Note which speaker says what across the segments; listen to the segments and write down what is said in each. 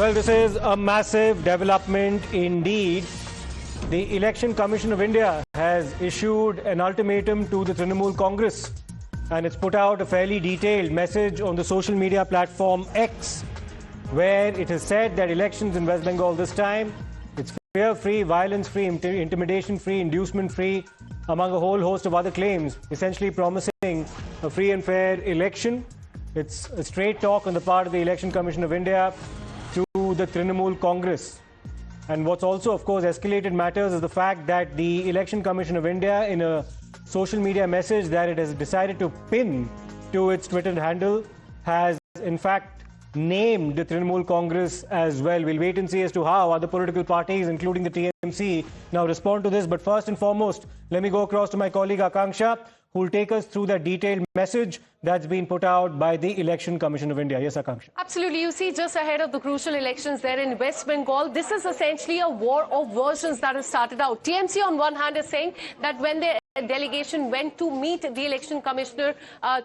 Speaker 1: Well, this is a massive development indeed. The Election Commission of India has issued an ultimatum to the Trinamool Congress, and it's put out a fairly detailed message on the social media platform X, where it has said that elections in West Bengal this time, it's fear-free, violence-free, intimidation-free, inducement-free, among a whole host of other claims, essentially promising a free and fair election. It's a straight talk on the part of the Election Commission of India to the Trinamool Congress. And what's also, of course, escalated matters is the fact that the Election Commission of India, in a social media message that it has decided to pin to its Twitter handle, has in fact named the Trinamool Congress as well. We'll wait and see as to how other political parties, including the TMC, now respond to this. But first and foremost, let me go across to my colleague Akanksha, who will take us through that detailed message that's been put out by the Election Commission of India. Yes, Akanksha.
Speaker 2: Absolutely. You see, just ahead of the crucial elections there in West Bengal, this is essentially a war of versions that has started out. TMC on one hand is saying that when their delegation went to meet the election commissioner,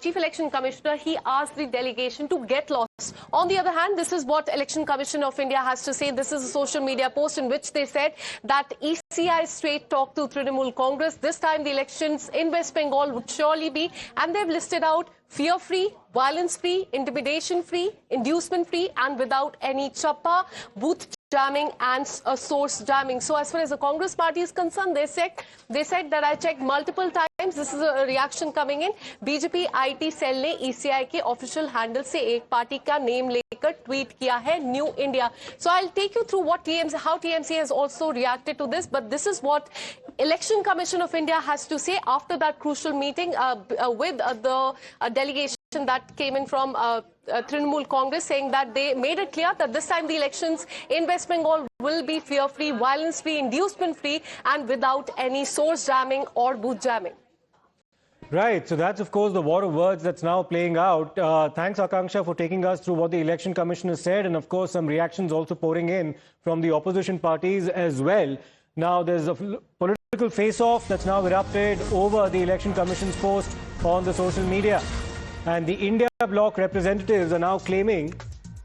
Speaker 2: chief election commissioner, he asked the delegation to get lost. On the other hand, this is what Election Commission of India has to say. This is a social media post in which they said that ECI straight talk to Trinamool Congress. This time the elections in West Bengal would surely be, and they've listed out fear-free, violence-free, intimidation-free, inducement-free, and without any chappa, booth jamming and source jamming. So as far as the Congress party is concerned, they said that I checked multiple times. This is a reaction coming in. BJP IT cell ने ECI के official handle से एक party का name लेकर tweet किया है New India. So I'll take you through how TMC has also reacted to this. But this is what Election Commission of India has to say after that crucial meeting with the delegation that came in from Trinamool Congress, saying that they made it clear that this time the elections in West Bengal will be fear-free, violence-free, inducement-free, and without any source jamming or booth jamming.
Speaker 1: Right. So that's, of course, the war of words that's now playing out. Thanks, Akanksha, for taking us through what the Election Commission has said. And, of course, some reactions also pouring in from the opposition parties as well. Now, there's a political face-off that's now erupted over the Election Commission's post on the social media. And the India Bloc representatives are now claiming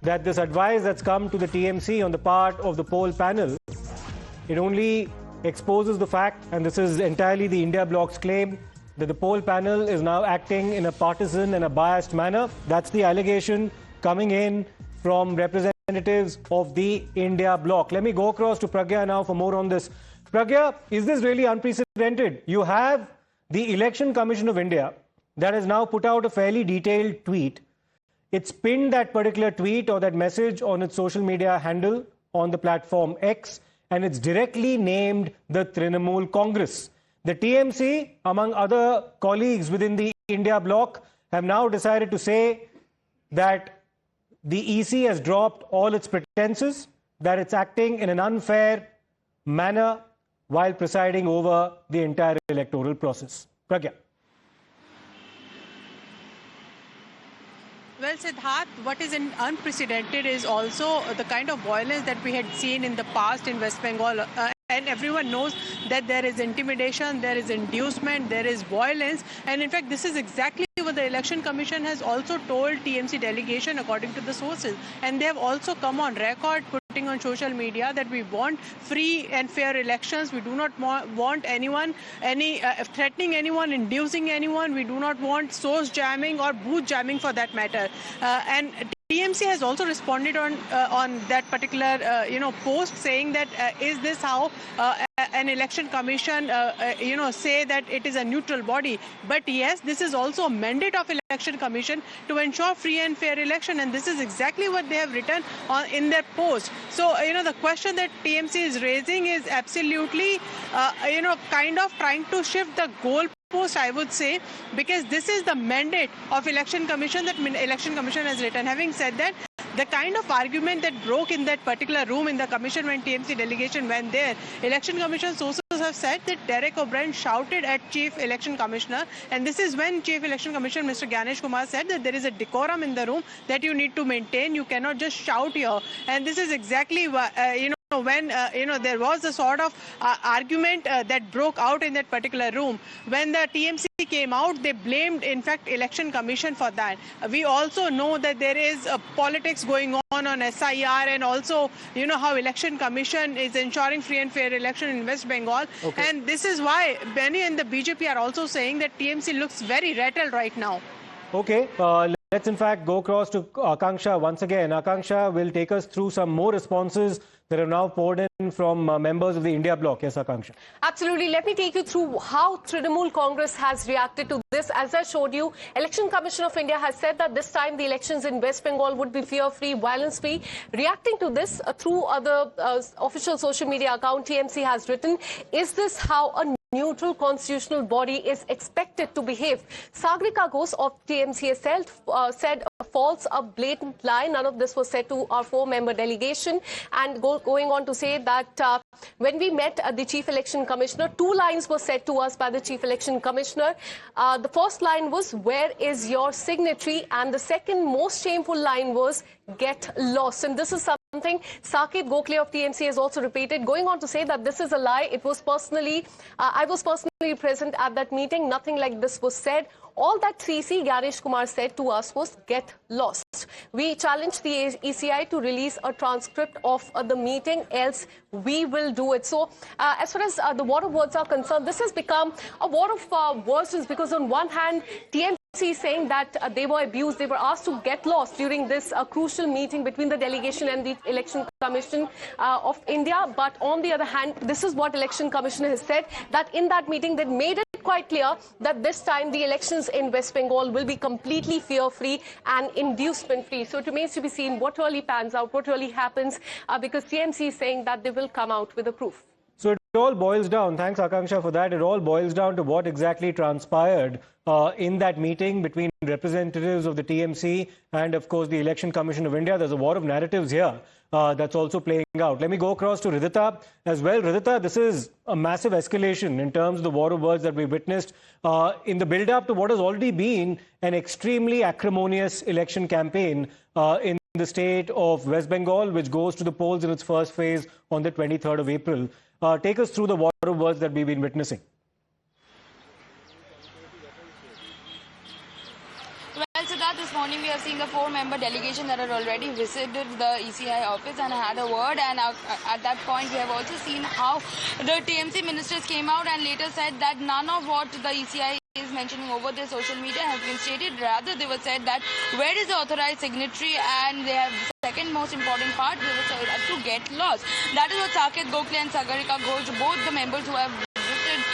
Speaker 1: that this advice that's come to the TMC on the part of the poll panel, it only exposes the fact, and this is entirely the India Bloc's claim, that the poll panel is now acting in a partisan and a biased manner. That's the allegation coming in from representatives of the India Bloc. Let me go across to Pragya now for more on this. Pragya, is this really unprecedented? You have the Election Commission of India that has now put out a fairly detailed tweet. It's pinned that particular tweet or that message on its social media handle on the platform X, and it's directly named the Trinamool Congress. The TMC, among other colleagues within the India Bloc, have now decided to say that the EC has dropped all its pretenses, that it's acting in an unfair manner while presiding over the entire electoral process. Pragya.
Speaker 3: Well, Siddharth, what is unprecedented is also the kind of violence that we had seen in the past in West Bengal. And everyone knows that there is intimidation, there is inducement, there is violence. And in fact, this is exactly what the Election Commission has also told TMC delegation, according to the sources. And they have also come on record putting on social media that we want free and fair elections. We do not want anyone threatening anyone, inducing anyone. We do not want source jamming or booth jamming for that matter. And TMC has also responded on that particular post, saying that is this how an election commission say that it is a neutral body? But yes, this is also a mandate of election commission to ensure free and fair election, and this is exactly what they have written in their post. So the question that TMC is raising is absolutely kind of trying to shift the goal post, I would say, because this is the mandate of Election Commission that Election Commission has written. Having said that, the kind of argument that broke in that particular room in the commission when TMC delegation went there, Election Commission sources have said that Derek O'Brien shouted at Chief Election Commissioner, and this is when Chief Election Commissioner Mr. Ganesh Kumar said that there is a decorum in the room that you need to maintain. You cannot just shout here, and this is exactly when there was a sort of argument that broke out in that particular room. When the TMC came out, they blamed, in fact, Election Commission for that. We also know that there is politics going on on SIR, and also, you know, how Election Commission is ensuring free and fair election in West Bengal.
Speaker 1: Okay.
Speaker 3: And this is why Benny and the BJP are also saying that TMC looks very rattled right now.
Speaker 1: Okay, let's in fact go across to Akanksha once again. Akanksha will take us through some more responses that have now poured in from members of the India Bloc. Yes, Akanksha.
Speaker 2: Absolutely. Let me take you through how Trinamool Congress has reacted to this. As I showed you, Election Commission of India has said that this time the elections in West Bengal would be fear-free, violence-free. Reacting to this through other official social media account, TMC has written, "Is this how a neutral constitutional body is expected to behave?" Sagrika Ghosh of TMC has said false, a blatant lie. None of this was said to our 4-member delegation. And going on to say that when we met the Chief Election Commissioner, 2 lines were said to us by the Chief Election Commissioner. The first line was, "Where is your signatory?" And the second most shameful line was, "Get lost." And this is something Saket Gokhale of TMC has also repeated, going on to say that this is a lie. It was personally, I was personally present at that meeting. Nothing like this was said. All that 3C Ganesh Kumar said to us was, "Get lost." We challenged the ECI to release a transcript of the meeting, else we will do it. So as far as the war of words are concerned, this has become a war of words, because on one hand, TMC is saying that they were abused, they were asked to get lost during this crucial meeting between the delegation and the Election Commission of India. But on the other hand, this is what Election Commission has said, that in that meeting they made it quite clear that this time the elections in West Bengal will be completely fear-free and inducement-free. So it remains to be seen what really pans out, what really happens, because TMC is saying that they will come out with a proof.
Speaker 1: So it all boils down, thanks Akanksha for that, it all boils down to what exactly transpired in that meeting between representatives of the TMC and of course the Election Commission of India. There's a war of narratives here that's also playing out. Let me go across to Ridhita as well. Ridhita, this is a massive escalation in terms of the war of words that we witnessed in the build-up to what has already been an extremely acrimonious election campaign in the state of West Bengal, which goes to the polls in its first phase on the 23rd of April. Take us through the war of words that we've been witnessing.
Speaker 4: Well, Siddharth, this morning we are seeing the 4-member delegation that had already visited the ECI office and had a word. And at that point, we have also seen how the TMC ministers came out and later said that none of what the ECI is mentioning over their social media has been stated. Rather, they were said that where is the authorized signatory, and they have the second most important part, they were said to get lost. That is what Saket Gokhale and Sagarika Ghosh, both the members who have visited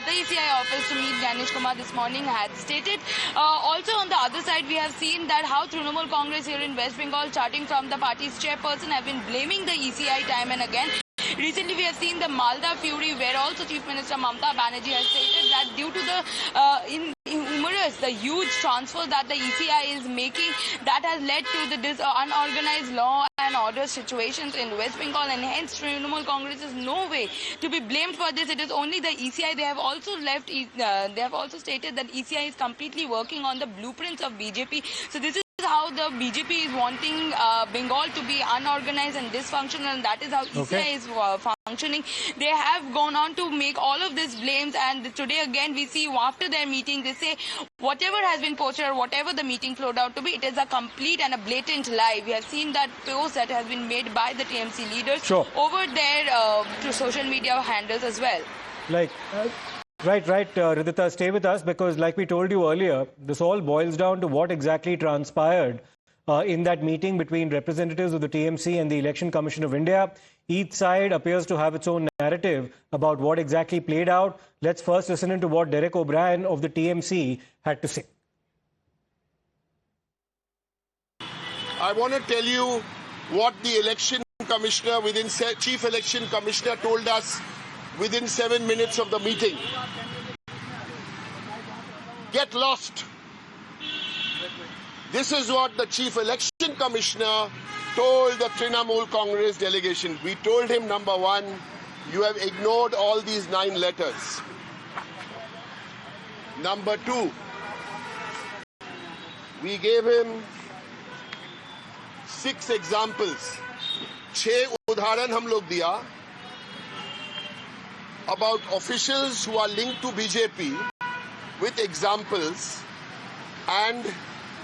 Speaker 4: the ECI office to meet Ganesh Kumar this morning, had stated. Also on the other side, we have seen that how Trinamool Congress here in West Bengal, starting from the party's chairperson, have been blaming the ECI time and again. Recently, we have seen the Malda fury, where also Chief Minister Mamata Banerjee has stated that due to the huge transfer that the ECI is making, that has led to the unorganized law and order situations in West Bengal, and hence Trinamool Congress is no way to be blamed for this. It is only the ECI. They have also stated that ECI is completely working on the blueprints of BJP. So this is how the BJP is wanting Bengal to be unorganized and dysfunctional, and that is how ECI is functioning. They have gone on to make all of these blames, and today again we see after their meeting they say whatever has been posted or whatever the meeting flowed out to be, it is a complete and a blatant lie. We have seen that post that has been made by the TMC leaders over their social media handles as well.
Speaker 1: Right, Ridhita, stay with us, because like we told you earlier, this all boils down to what exactly transpired in that meeting between representatives of the TMC and the Election Commission of India. Each side appears to have its own narrative about what exactly played out. Let's first listen into what Derek O'Brien of the TMC had to say.
Speaker 5: I want to tell you what the Election Commissioner, Chief Election Commissioner told us within 7 minutes of the meeting. Get lost. This is what the Chief Election Commissioner told the Trinamool Congress delegation. We told him, number one, you have ignored all these 9 letters. Number two, we gave him 6 examples. 6 udharan hum log diya about officials who are linked to BJP with examples, and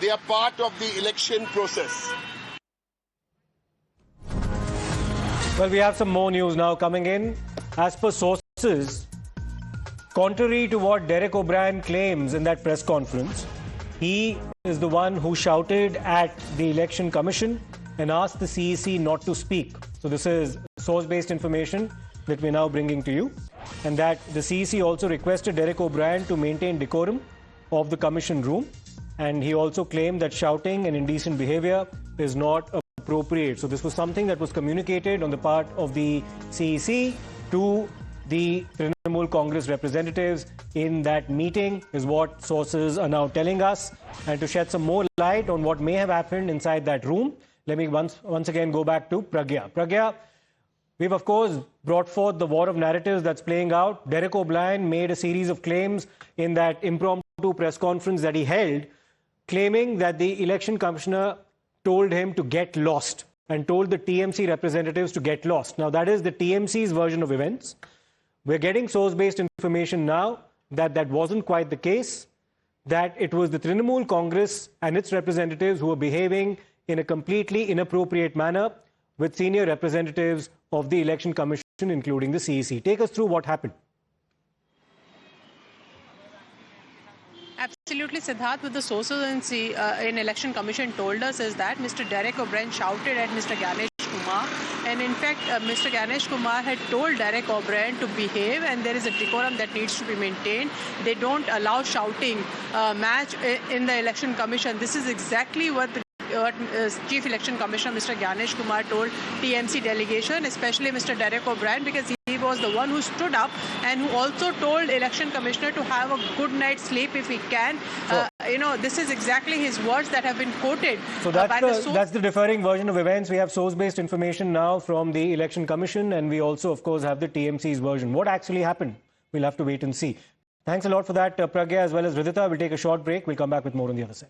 Speaker 5: they are part of the election process.
Speaker 1: Well, we have some more news now coming in. As per sources, contrary to what Derek O'Brien claims in that press conference, he is the one who shouted at the Election Commission and asked the CEC not to speak. So this is source-based information that we're now bringing to you. And that the CEC also requested Derek O'Brien to maintain decorum of the commission room. And he also claimed that shouting and indecent behavior is not appropriate. So this was something that was communicated on the part of the CEC to the Trinamool Congress representatives in that meeting, is what sources are now telling us. And to shed some more light on what may have happened inside that room, let me once again go back to Pragya. Pragya, we've of course brought forth the war of narratives that's playing out. Derek O'Brien made a series of claims in that impromptu press conference that he held, claiming that the election commissioner told him to get lost and told the TMC representatives to get lost. Now, that is the TMC's version of events. We're getting source-based information now that that wasn't quite the case, that it was the Trinamool Congress and its representatives who were behaving in a completely inappropriate manner with senior representatives of the Election Commission, including the CEC. Take us through what happened.
Speaker 3: Absolutely, Siddharth. With the sources in Election Commission told us is that Mr. Derek O'Brien shouted at Mr. Ganesh Kumar, and in fact, Mr. Ganesh Kumar had told Derek O'Brien to behave, and there is a decorum that needs to be maintained. They don't allow shouting match in the Election Commission. This is exactly what Chief Election Commissioner Mr. Ganesh Kumar told TMC delegation, especially Mr. Derek O'Brien, because he was the one who stood up and who also told Election Commissioner to have a good night's sleep if he can. This is exactly his words that have been quoted.
Speaker 1: So that's the differing version of events. We have source-based information now from the Election Commission, and we also, of course, have the TMC's version. What actually happened? We'll have to wait and see. Thanks a lot for that, Pragya, as well as Ridhita. We'll take a short break. We'll come back with more on the other side.